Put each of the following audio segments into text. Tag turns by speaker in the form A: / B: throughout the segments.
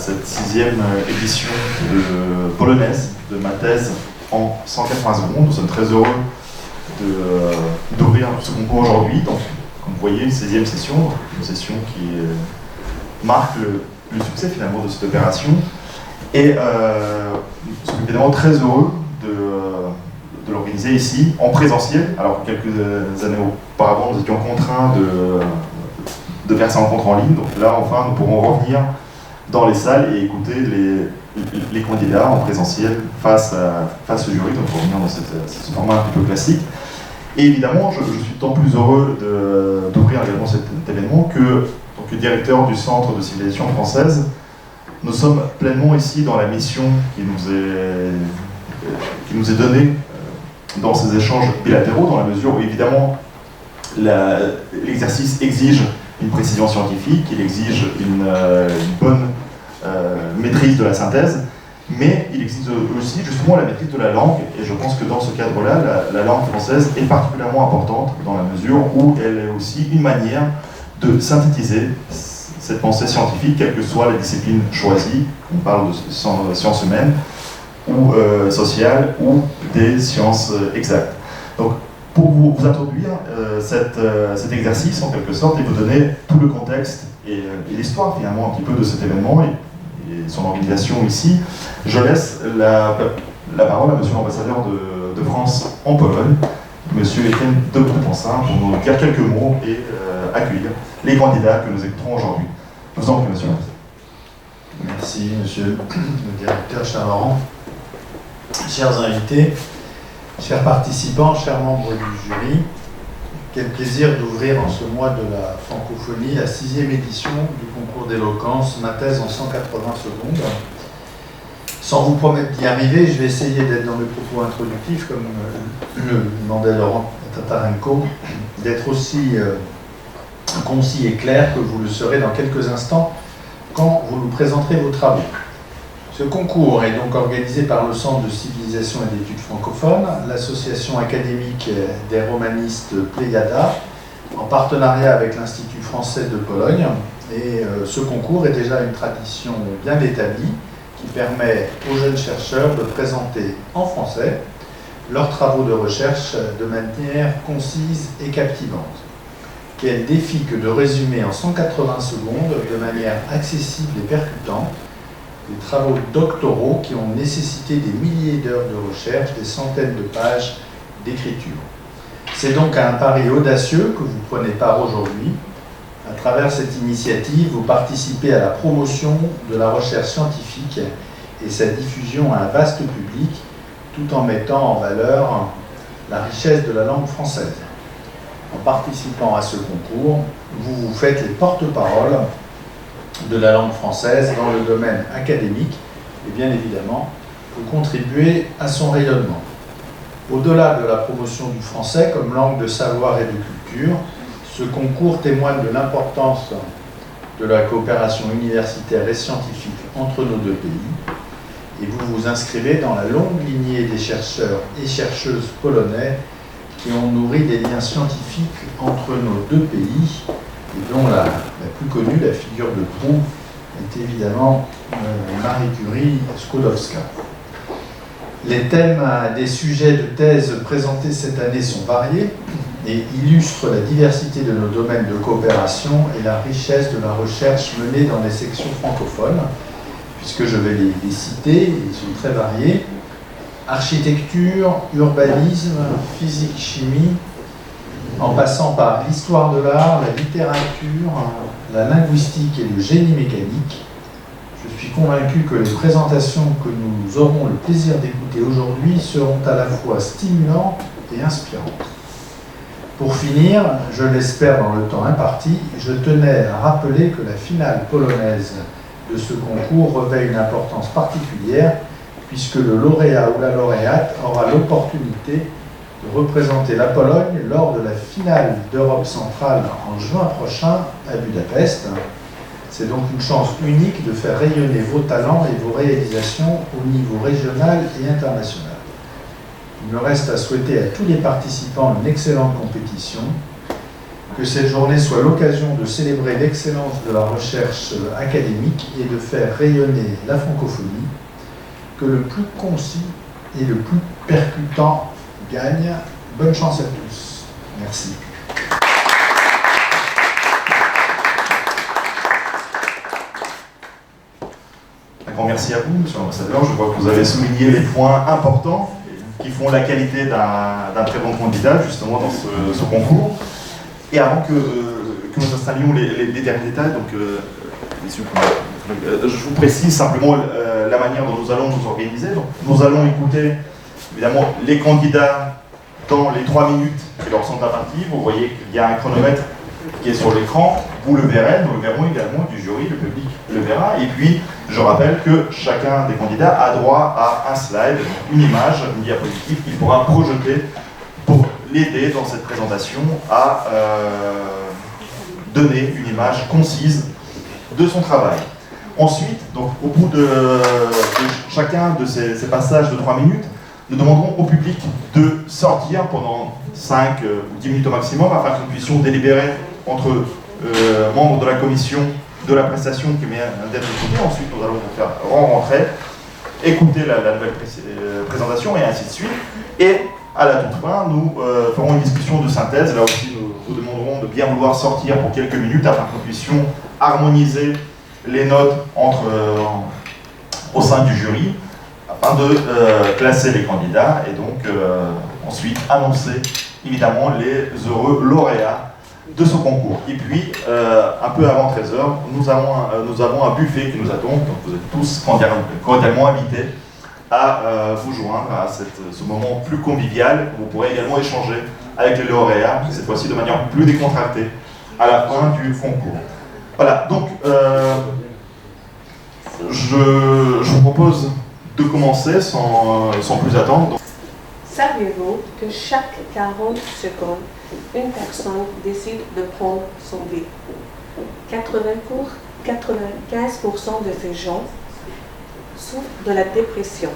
A: cette 6e édition de polonaise de ma thèse en 180 secondes. Nous sommes très heureux d'ouvrir ce concours aujourd'hui. Donc, comme vous voyez, une 16e session, une session qui marque le succès finalement de cette opération. Et nous sommes évidemment très heureux de l'organiser ici, en présentiel. Alors, quelques années auparavant, nous étions contraints de faire ces rencontres en ligne. Donc là, enfin, nous pourrons revenir dans les salles et écouter les candidats en présentiel face au jury, donc revenir dans ce format un petit peu classique. Et évidemment, je suis tant plus heureux d'ouvrir également cet événement que, en tant que directeur du Centre de civilisation française, nous sommes pleinement ici dans la mission qui nous est donnée dans ces échanges bilatéraux, dans la mesure où évidemment l'exercice exige une précision scientifique, il exige une bonne maîtrise de la synthèse, mais il exige aussi justement la maîtrise de la langue, et je pense que dans ce cadre-là, la langue française est particulièrement importante dans la mesure où elle est aussi une manière de synthétiser cette pensée scientifique, quelle que soit la discipline choisie, on parle de sciences humaines, ou sociales, ou des sciences exactes. Donc, pour vous introduire cet exercice en quelque sorte et vous donner tout le contexte et l'histoire finalement un petit peu de cet événement et son organisation ici, je laisse la parole à monsieur l'ambassadeur de France en Pologne, monsieur Étienne de Beaupensin, pour nous dire quelques mots et accueillir les candidats que nous écouterons aujourd'hui. Je vous en prie, monsieur l'ambassadeur.
B: Merci, monsieur le directeur, cher Laurent. Chers invités, chers participants, chers membres du jury, quel plaisir d'ouvrir en ce mois de la francophonie la 6e édition du concours d'éloquence, ma thèse en 180 secondes. Sans vous promettre d'y arriver, je vais essayer d'être dans le propos introductif, comme le demandait Laurent Tatarenko, d'être aussi concis et clair que vous le serez dans quelques instants quand vous nous présenterez vos travaux. Ce concours est donc organisé par le Centre de civilisation et d'études francophones, l'association académique des romanistes Pléiada, en partenariat avec l'Institut français de Pologne. Et ce concours est déjà une tradition bien établie qui permet aux jeunes chercheurs de présenter en français leurs travaux de recherche de manière concise et captivante. Quel défi que de résumer en 180 secondes de manière accessible et percutante des travaux doctoraux qui ont nécessité des milliers d'heures de recherche, des centaines de pages d'écriture. C'est donc un pari audacieux que vous prenez part aujourd'hui. À travers cette initiative, vous participez à la promotion de la recherche scientifique et sa diffusion à un vaste public, tout en mettant en valeur la richesse de la langue française. En participant à ce concours, vous vous faites les porte-paroles de la langue française dans le domaine académique et bien évidemment, vous contribuez à son rayonnement. Au-delà de la promotion du français comme langue de savoir et de culture, ce concours témoigne de l'importance de la coopération universitaire et scientifique entre nos deux pays et vous vous inscrivez dans la longue lignée des chercheurs et chercheuses polonais qui ont nourri des liens scientifiques entre nos deux pays et dont la plus connue, la figure de proue, est évidemment Marie Curie-Skłodowska. Les thèmes des sujets de thèse présentés cette année sont variés et illustrent la diversité de nos domaines de coopération et la richesse de la recherche menée dans les sections francophones, puisque je vais les citer, ils sont très variés. Architecture, urbanisme, physique, chimie, en passant par l'histoire de l'art, la littérature, la linguistique et le génie mécanique. Je suis convaincu que les présentations que nous aurons le plaisir d'écouter aujourd'hui seront à la fois stimulantes et inspirantes. Pour finir, je l'espère dans le temps imparti, je tenais à rappeler que la finale polonaise de ce concours revêt une importance particulière puisque le lauréat ou la lauréate aura l'opportunité de représenter la Pologne lors de la finale d'Europe centrale en juin prochain à Budapest. C'est donc une chance unique de faire rayonner vos talents et vos réalisations au niveau régional et international. Il me reste à souhaiter à tous les participants une excellente compétition. que cette journée soit l'occasion de célébrer l'excellence de la recherche académique et de faire rayonner la francophonie, que le plus concis et le plus percutant gagne. Bonne chance à tous. Merci.
A: Un grand merci à vous, Monsieur l'ambassadeur. Je vois que vous avez souligné les points importants qui font la qualité d'un très bon candidat, justement, dans ce concours. Et avant que nous installions les derniers détails, donc, je vous précise simplement la manière dont nous allons nous organiser. Donc, nous allons écouter, évidemment, les candidats dans les 3 minutes qui leur sont imparties. Vous voyez qu'il y a un chronomètre qui est sur l'écran. Vous le verrez, nous le verrons également du jury, le public le verra. Et puis, je rappelle que chacun des candidats a droit à un slide, une image, une diapositive qu'il pourra projeter pour l'aider dans cette présentation à donner une image concise de son travail. Ensuite, donc, au bout de chacun de ces passages de 3 minutes, nous demanderons au public de sortir pendant 5 ou 10 minutes au maximum afin que nous puissions délibérer entre membres de la commission de la prestation qui vient d'être écoutée. Ensuite, nous allons vous faire rentrer, écouter la nouvelle présentation et ainsi de suite. Et à la toute fin, nous ferons une discussion de synthèse. Là aussi, nous vous demanderons de bien vouloir sortir pour quelques minutes afin que nous puissions harmoniser les notes au sein du jury afin de classer les candidats et donc ensuite annoncer évidemment les heureux lauréats de ce concours. Et puis, un peu avant 13h, nous avons un buffet qui nous attend, donc vous êtes tous cordialement invités à vous joindre à ce moment plus convivial. Vous pourrez également échanger avec les lauréats, cette fois-ci de manière plus décontractée, à la fin du concours. Voilà, donc je vous propose de commencer sans plus attendre.
C: Saviez-vous que chaque 40 secondes, une personne décide de prendre son vie? 95% de ces gens souffrent de la dépression.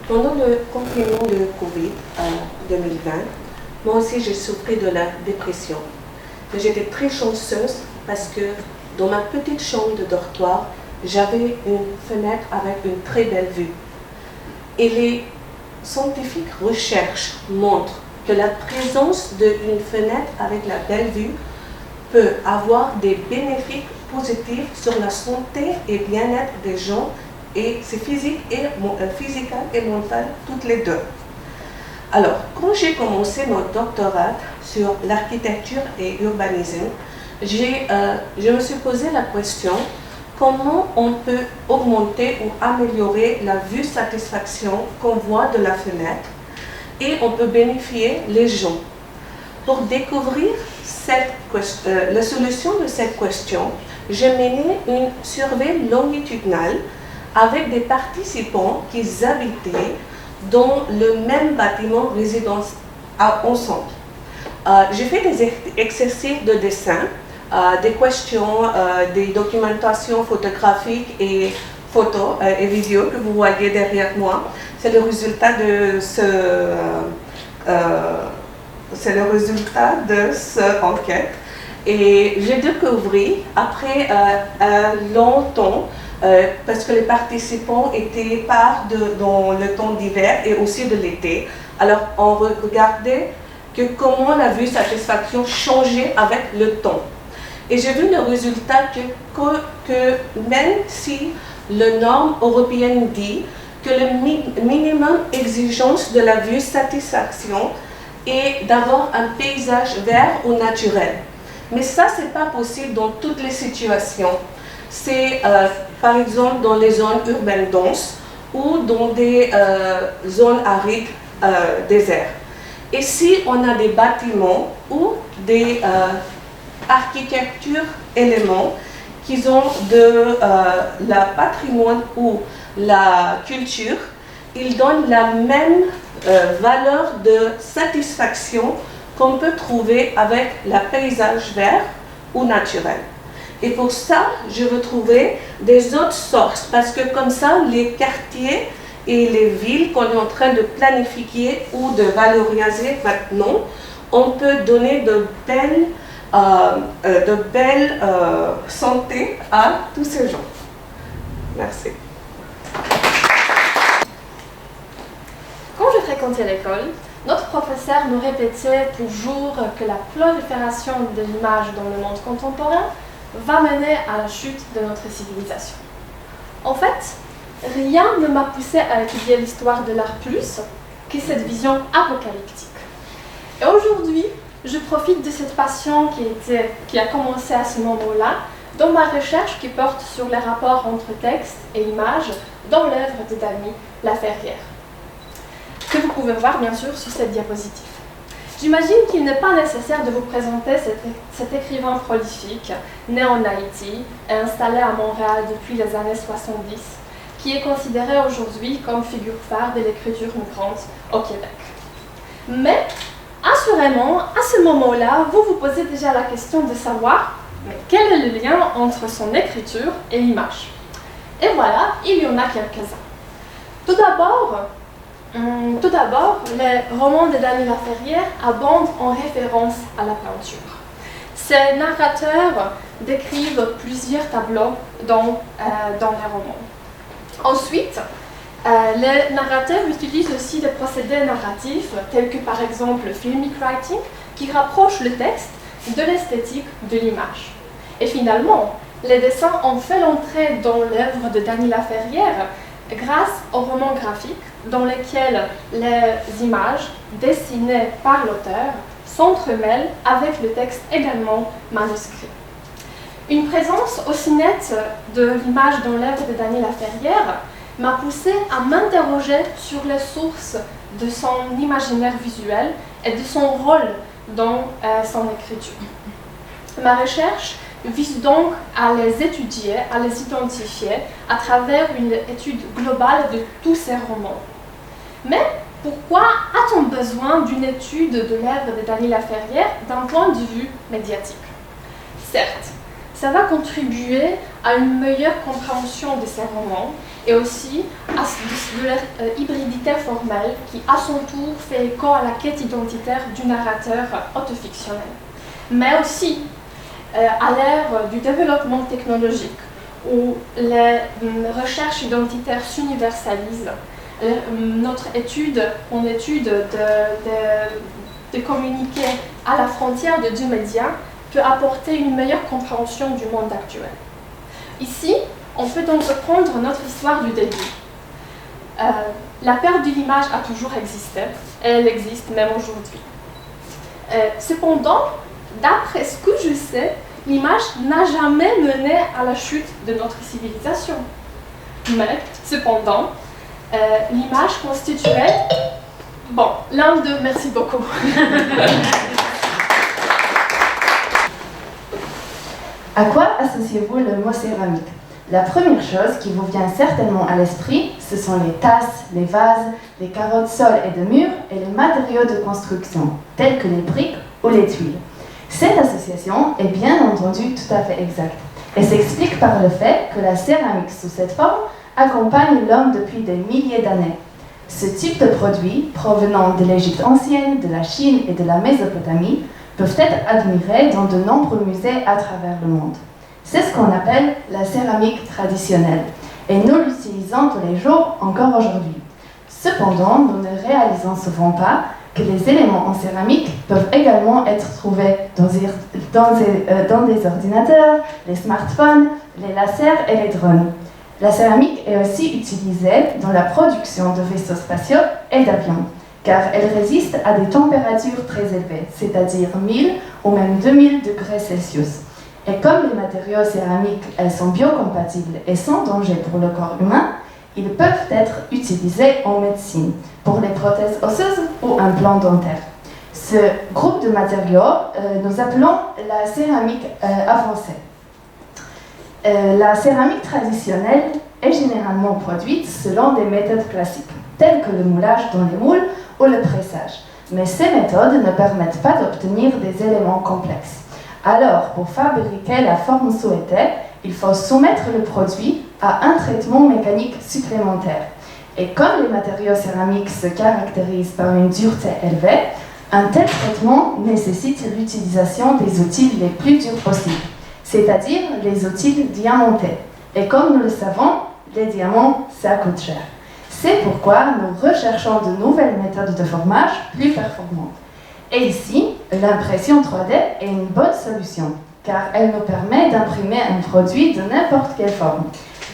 C: Pendant le confinement de Covid 2020, moi aussi j'ai souffert de la dépression. Mais j'étais très chanceuse parce que dans ma petite chambre de dortoir, j'avais une fenêtre avec une très belle vue. Et les scientifiques recherches montrent que la présence d'une fenêtre avec la belle vue peut avoir des bénéfices positifs sur la santé et bien-être des gens, et c'est physique et mental, toutes les deux. Alors, quand j'ai commencé mon doctorat sur l'architecture et urbanisme, je me suis posé la question: comment on peut augmenter ou améliorer la vue satisfaction qu'on voit de la fenêtre et on peut bénéficier les gens. Pour découvrir la solution de cette question, j'ai mené une survey longitudinale avec des participants qui habitaient dans le même bâtiment résidence ensemble. J'ai fait des exercices de dessin, des questions, des documentations photographiques et photos et vidéos que vous voyez derrière moi. C'est le résultat de cette enquête. Et j'ai découvert, après un long temps, parce que les participants étaient dans le temps d'hiver et aussi de l'été, alors on regardait comment la vue satisfaction changeait avec le temps. Et j'ai vu le résultat que même si la norme européenne dit que le minimum exigence de la vue satisfaction est d'avoir un paysage vert ou naturel. Mais ça, ce n'est pas possible dans toutes les situations. C'est par exemple dans les zones urbaines denses ou dans des zones arides déserts. Et si on a des bâtiments ou des architecture éléments qui ont de la patrimoine ou la culture, ils donnent la même valeur de satisfaction qu'on peut trouver avec le paysage vert ou naturel. Et pour ça, je veux trouver des autres sources, parce que comme ça, les quartiers et les villes qu'on est en train de planifier ou de valoriser maintenant, on peut donner de belles de belle santé à tous ces gens. Merci.
D: Quand je fréquentais l'école, notre professeur nous répétait toujours que la prolifération de l'image dans le monde contemporain va mener à la chute de notre civilisation. En fait, rien ne m'a poussé à étudier l'histoire de l'art plus que cette vision apocalyptique. Et aujourd'hui, je profite de cette passion qui a commencé à ce moment-là dans ma recherche qui porte sur les rapports entre texte et image dans l'œuvre de Dany Laferrière, que vous pouvez voir bien sûr sur cette diapositive. J'imagine qu'il n'est pas nécessaire de vous présenter cet écrivain prolifique, né en Haïti et installé à Montréal depuis les années 70, qui est considéré aujourd'hui comme figure phare de l'écriture migrante au Québec. Mais, assurément, à ce moment-là, vous vous posez déjà la question de savoir quel est le lien entre son écriture et l'image. Et voilà, il y en a quelques-uns. Tout d'abord, les romans de Dany Laferrière abondent en référence à la peinture. Ces narrateurs décrivent plusieurs tableaux dans les romans. Ensuite, les narrateurs utilisent aussi des procédés narratifs tels que par exemple le filmic writing qui rapproche le texte de l'esthétique de l'image. Et finalement, les dessins ont fait l'entrée dans l'œuvre de Dany Laferrière grâce aux romans graphiques dans lesquels les images dessinées par l'auteur s'entremêlent avec le texte également manuscrit. Une présence aussi nette de l'image dans l'œuvre de Dany Laferrière m'a poussée à m'interroger sur les sources de son imaginaire visuel et de son rôle dans son écriture. Ma recherche vise donc à les étudier, à les identifier à travers une étude globale de tous ces romans. Mais pourquoi a-t-on besoin d'une étude de l'œuvre de Dany Laferrière d'un point de vue médiatique? Certes, ça va contribuer à une meilleure compréhension de ces romans et aussi à de leur hybridité formelle qui, à son tour, fait écho à la quête identitaire du narrateur autofictionnel. Mais aussi à l'ère du développement technologique où les recherches identitaires s'universalisent, notre étude de communiquer à la frontière de deux médias peut apporter une meilleure compréhension du monde actuel. Ici, on peut donc reprendre notre histoire du début. La perte de l'image a toujours existé, et elle existe même aujourd'hui. Cependant, d'après ce que je sais, l'image n'a jamais mené à la chute de notre civilisation. Mais, cependant, l'image constituerait... Bon, l'un d'eux, merci beaucoup.
E: À quoi associez-vous le mot céramique? La première chose qui vous vient certainement à l'esprit, ce sont les tasses, les vases, les carreaux de sol et de mur et les matériaux de construction, tels que les briques ou les tuiles. Cette association est bien entendu tout à fait exacte et s'explique par le fait que la céramique sous cette forme accompagne l'homme depuis des milliers d'années. Ce type de produits, provenant de l'Égypte ancienne, de la Chine et de la Mésopotamie, peuvent être admirés dans de nombreux musées à travers le monde. C'est ce qu'on appelle la céramique traditionnelle, et nous l'utilisons tous les jours encore aujourd'hui. Cependant, nous ne réalisons souvent pas que les éléments en céramique peuvent également être trouvés dans des ordinateurs, les smartphones, les lasers et les drones. La céramique est aussi utilisée dans la production de vaisseaux spatiaux et d'avions, car elle résiste à des températures très élevées, c'est-à-dire 1000 ou même 2000 degrés Celsius. Et comme les matériaux céramiques sont biocompatibles et sans danger pour le corps humain, ils peuvent être utilisés en médecine, pour les prothèses osseuses ou implants dentaires. Ce groupe de matériaux, nous appelons la céramique avancée. La céramique traditionnelle est généralement produite selon des méthodes classiques, telles que le moulage dans les moules ou le pressage. Mais ces méthodes ne permettent pas d'obtenir des éléments complexes. Alors, pour fabriquer la forme souhaitée, il faut soumettre le produit à un traitement mécanique supplémentaire. Et comme les matériaux céramiques se caractérisent par une dureté élevée, Un tel traitement nécessite l'utilisation des outils les plus durs possibles, c'est-à-dire les outils diamantés. Et comme nous le savons, les diamants, ça coûte cher. C'est pourquoi nous recherchons de nouvelles méthodes de formage plus performantes. Et ici, l'impression 3D est une bonne solution, car elle nous permet d'imprimer un produit de n'importe quelle forme.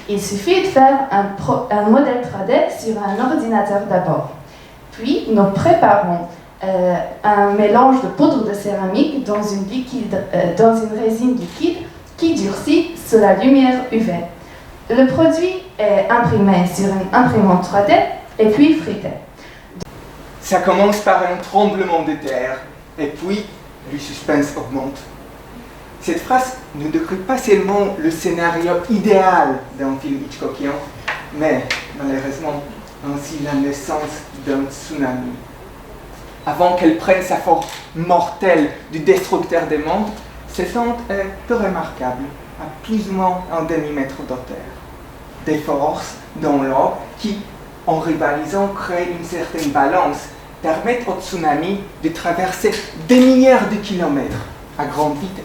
E: Il suffit de faire un modèle 3D sur un ordinateur d'abord. Puis, nous préparons un mélange de poudre de céramique dans une résine liquide qui durcit sous la lumière UV. Le produit est imprimé sur une imprimante 3D et puis frité.
F: Ça commence par un tremblement de terre et puis le suspense augmente. Cette phrase ne décrit pas seulement le scénario idéal d'un film hitchcockien, mais malheureusement ainsi la naissance d'un tsunami. Avant qu'elle prenne sa forme mortelle du destructeur des mondes, cette fente est peu remarquable, à plus ou moins un demi-mètre d'auteur. Des forces dans l'eau qui, en rivalisant, créent une certaine balance, permettent au tsunami de traverser des milliards de kilomètres à grande vitesse.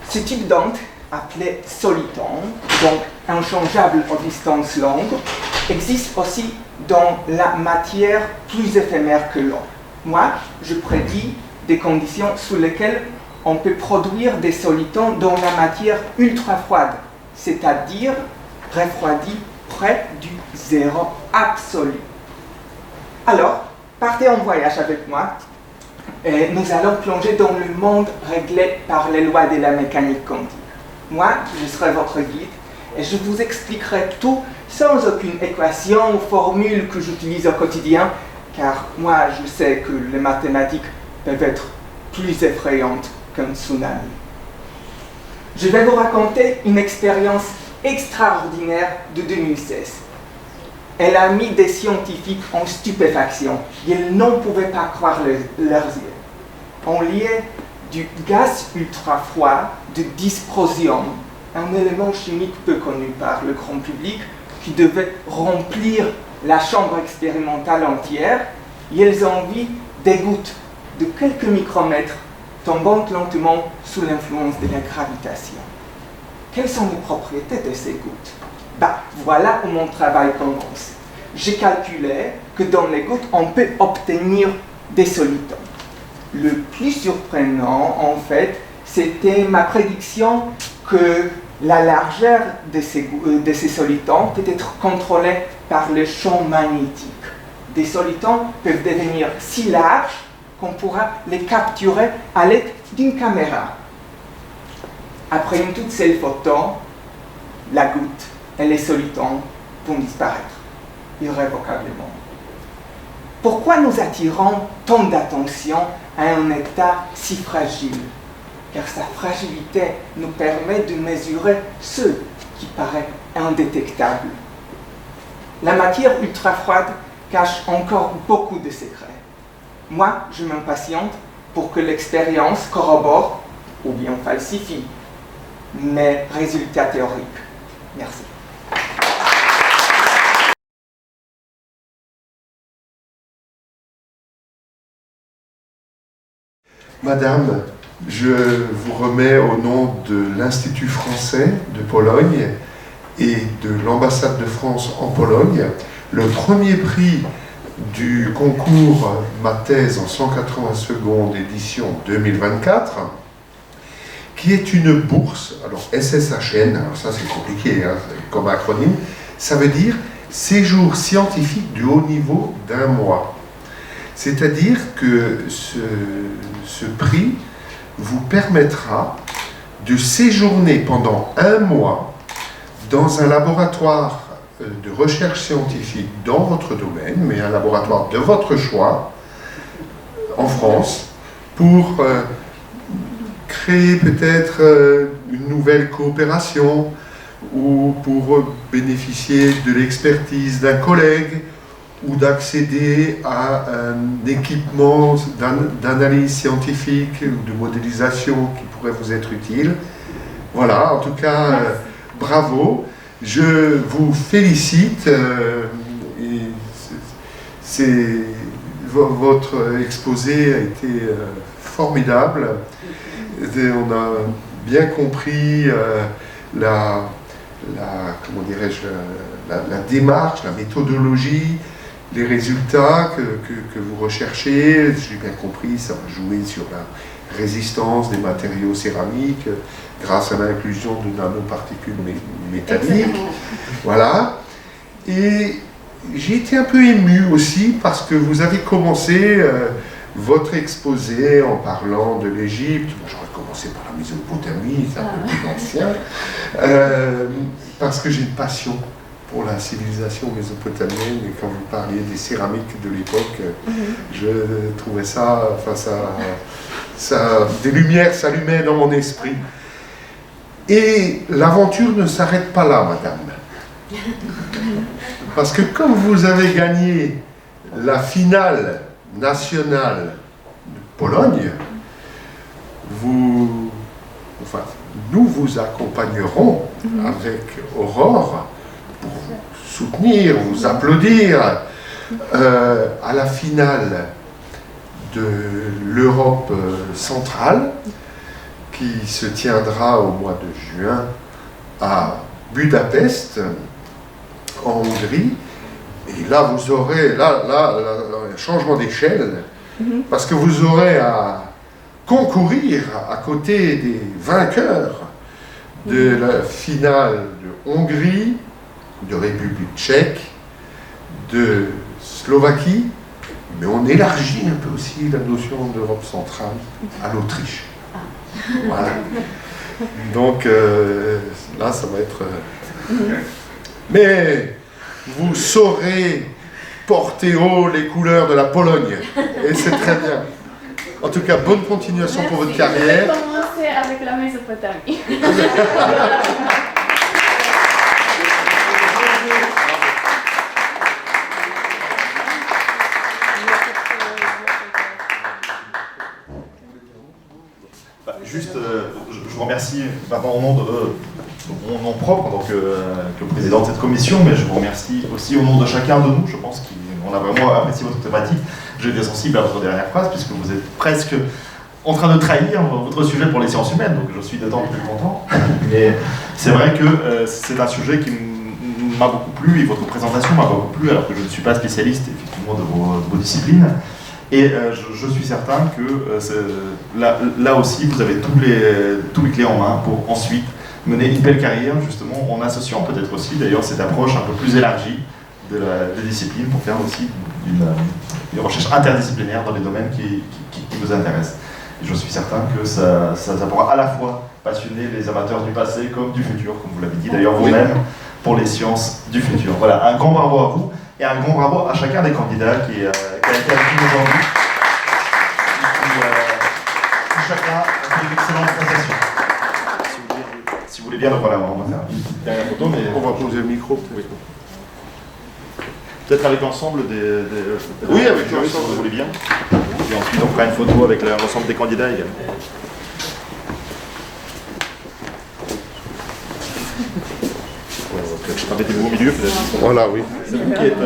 F: Ce type d'onde, appelé soliton, donc inchangeable aux distances longues, existe aussi dans la matière plus éphémère que l'eau. Moi, je prédis des conditions sous lesquelles on peut produire des solitons dans la matière ultra froide, c'est-à-dire refroidie près du zéro absolu. Alors, partez en voyage avec moi et nous allons plonger dans le monde réglé par les lois de la mécanique quantique. Moi, je serai votre guide et je vous expliquerai tout sans aucune équation ou formule que j'utilise au quotidien, car moi, je sais que les mathématiques peuvent être plus effrayantes qu'un tsunami. Je vais vous raconter une expérience extraordinaire de 2016. Elle a mis des scientifiques en stupéfaction. Ils n'en pouvaient pas croire leurs yeux. On liait du gaz ultra froid de dysprosium, un élément chimique peu connu par le grand public, qui devait remplir la chambre expérimentale entière. Ils ont vu des gouttes de quelques micromètres tombant lentement sous l'influence de la gravitation. Quelles sont les propriétés de ces gouttes? Voilà où mon travail commence. J'ai calculé que dans les gouttes, on peut obtenir des solitons. Le plus surprenant, en fait, c'était ma prédiction que la largeur de ces solitons peut être contrôlée par le champ magnétique. Des solitons peuvent devenir si larges qu'on pourra les capturer à l'aide d'une caméra. Après une toute seule photo, la goutte et les solitons vont disparaître irrévocablement. Pourquoi nous attirons tant d'attention à un état si fragile? Car sa fragilité nous permet de mesurer ce qui paraît indétectable. La matière ultra froide cache encore beaucoup de secrets. Moi, je m'impatiente pour que l'expérience corrobore ou bien falsifie mes résultats théoriques. Merci.
G: Madame, je vous remets au nom de l'Institut français de Pologne et de l'ambassade de France en Pologne le premier prix du concours Ma thèse en 180 secondes édition 2024, qui est une bourse, alors SSHN, alors ça c'est compliqué hein, comme acronyme, ça veut dire séjour scientifique de haut niveau d'1 mois. C'est-à-dire que ce prix vous permettra de séjourner pendant 1 mois dans un laboratoire de recherche scientifique dans votre domaine, mais un laboratoire de votre choix, en France, pour créer peut-être une nouvelle coopération ou pour bénéficier de l'expertise d'un collègue ou d'accéder à un équipement d'analyse scientifique ou de modélisation qui pourrait vous être utile. Voilà, en tout cas, bravo. Je vous félicite. votre exposé a été formidable. On a bien compris comment dirais-je, la démarche, la méthodologie, les résultats que vous recherchez. J'ai bien compris, ça va jouer sur la résistance des matériaux céramiques grâce à l'inclusion de nanoparticules métalliques.
E: Exactement.
G: Voilà. Et j'ai été un peu ému aussi parce que vous avez commencé votre exposé en parlant de l'Égypte. J'aurais commencé par la Mésopotamie, c'est un peu plus ancien, parce que j'ai une passion pour la civilisation mésopotamienne, et quand vous parliez des céramiques de l'époque, je trouvais ça, enfin des lumières s'allumaient dans mon esprit. Et l'aventure ne s'arrête pas là, madame. Parce que comme vous avez gagné la finale nationale de Pologne, nous vous accompagnerons avec Aurore pour vous soutenir, vous applaudir à la finale de l'Europe centrale qui se tiendra au mois de juin à Budapest, en Hongrie. Et là, vous aurez un changement d'échelle, parce que vous aurez à concourir à côté des vainqueurs de la finale de Hongrie, de République tchèque, de Slovaquie, mais on élargit un peu aussi la notion d'Europe centrale à l'Autriche. Voilà. Donc là, ça va être... Mais vous saurez porter haut les couleurs de la Pologne, et c'est très bien. En tout cas, bonne continuation pour votre carrière.
E: Je vais commencer avec la Mésopotamie.
A: Juste, je vous remercie au nom mon nom propre en tant que président de cette commission, mais je vous remercie aussi au nom de chacun de nous. Je pense qu'on a vraiment apprécié votre thématique. J'ai été sensible à votre dernière phrase, puisque vous êtes presque en train de trahir votre sujet pour les sciences humaines, donc je suis d'autant plus content. Mais c'est vrai que c'est un sujet qui m'a beaucoup plu, et votre présentation m'a beaucoup plu, alors que je ne suis pas spécialiste effectivement de vos disciplines. Et je suis certain que là aussi, vous avez tous les clés en main pour ensuite mener une belle carrière, justement, en associant peut-être aussi, d'ailleurs, cette approche un peu plus élargie des disciplines pour faire aussi une recherche interdisciplinaire dans les domaines qui vous intéressent. Et je suis certain que ça pourra à la fois passionner les amateurs du passé comme du futur, comme vous l'avez dit d'ailleurs vous-même, pour les sciences du futur. Voilà, un grand bravo à vous, et un grand bravo à chacun des candidats qui a été avec nous aujourd'hui. Chacun a fait une excellente présentation. Si vous voulez bien, donc voilà, on va faire une dernière photo, mais
G: On va poser le micro.
A: oui. Peut-être avec l'ensemble des...
G: Oui, avec
A: l'ensemble, si vous voulez bien. Et ensuite, on fera une photo avec l'ensemble des candidats également. Mettez-vous au milieu, peut-être.
G: Voilà, oui.
A: C'est vous qui êtes...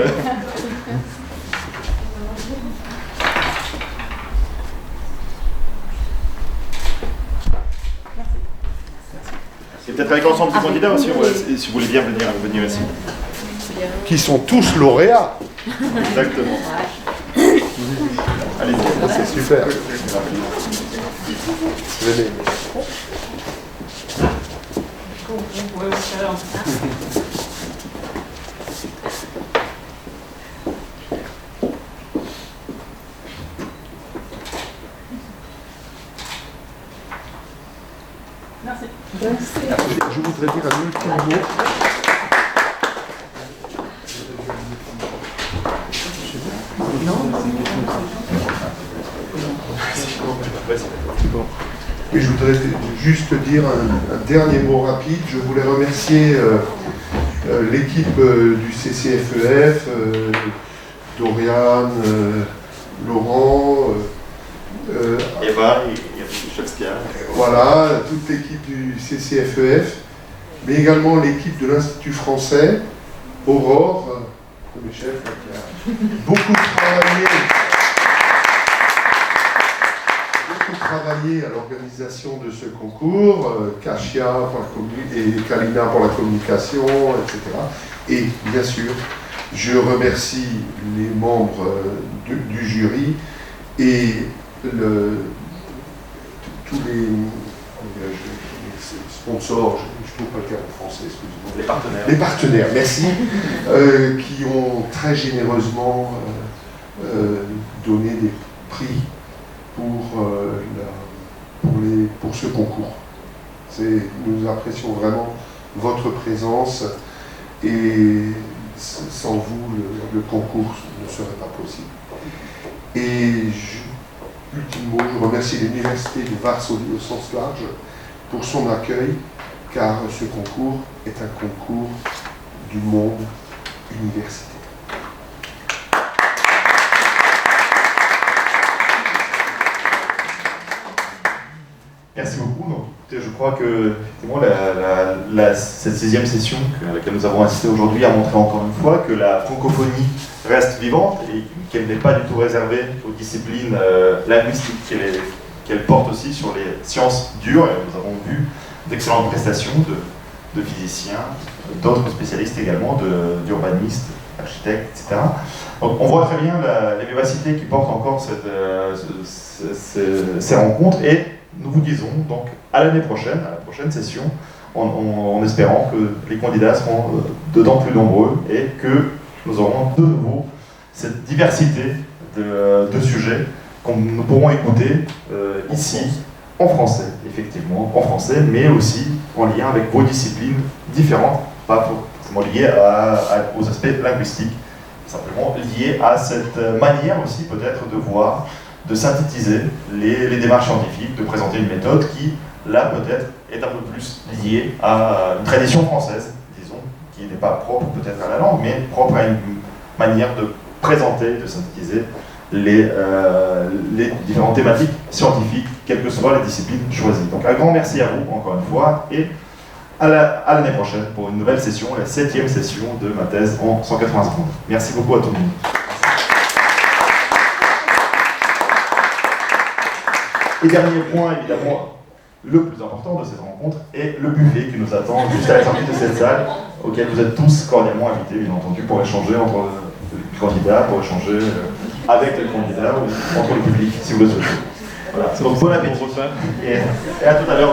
A: Et peut-être avec l'ensemble des candidats aussi, si vous voulez bien venir ici.
G: Qui sont tous lauréats.
A: Exactement. Allez-y.
G: C'est super. Venez. Je voudrais dire un ultime mot. Et je voudrais juste dire un dernier mot rapide. Je voulais remercier l'équipe du CCFEF, Dorian, Laurent,
A: Eva et Shakespeare.
G: voilà, toute l'équipe du CCFEF, mais également l'équipe de l'Institut français, Aurore, le chef, qui a beaucoup travaillé travaillé à l'organisation de ce concours, Kasia et Kalina pour la communication, etc. Et bien sûr, je remercie les membres du jury et tous les sponsors, je trouve pas le terme en français, excusez-moi.
A: Les partenaires.
G: Les partenaires, merci, qui ont très généreusement donné des prix pour ce concours. Nous apprécions vraiment votre présence et sans vous, le concours ne serait pas possible. Et ultimement, je remercie l'Université de Varsovie au sens large pour son accueil, car ce concours est un concours du monde universitaire.
A: Merci beaucoup. Donc, écoutez, je crois que effectivement, cette 6e session à laquelle nous avons assisté aujourd'hui a montré encore une fois que la francophonie reste vivante et qu'elle n'est pas du tout réservée aux disciplines linguistiques, qu'elle porte aussi sur les sciences dures. Et nous avons vu d'excellentes prestations de physiciens, d'autres spécialistes également, d'urbanistes, architectes, etc. Donc, on voit très bien la vivacité qui porte encore ces rencontres et nous vous disons donc à l'année prochaine, à la prochaine session, en espérant que les candidats seront dedans plus nombreux et que nous aurons de nouveau cette diversité de sujets que nous pourrons écouter ici, en français, effectivement, en français, mais aussi en lien avec vos disciplines différentes, pas forcément liées aux aspects linguistiques, simplement liées à cette manière aussi peut-être de voir, de synthétiser les démarches scientifiques, de présenter une méthode qui, là, peut-être, est un peu plus liée à une tradition française, disons, qui n'est pas propre peut-être à la langue, mais propre à une manière de présenter, de synthétiser les différentes thématiques scientifiques, quelles que soient les disciplines choisies. Donc un grand merci à vous, encore une fois, et à l'année prochaine pour une nouvelle session, la 7e session de ma thèse en 180 secondes. Merci beaucoup à tout le monde. Et dernier point, évidemment, le plus important de cette rencontre est le buffet qui nous attend juste à la sortie de cette salle, auquel vous êtes tous cordialement invités, bien entendu, pour échanger entre les candidats, pour échanger avec les candidats ou entre le public, si vous le souhaitez. Voilà. Donc bon appétit et à tout à l'heure.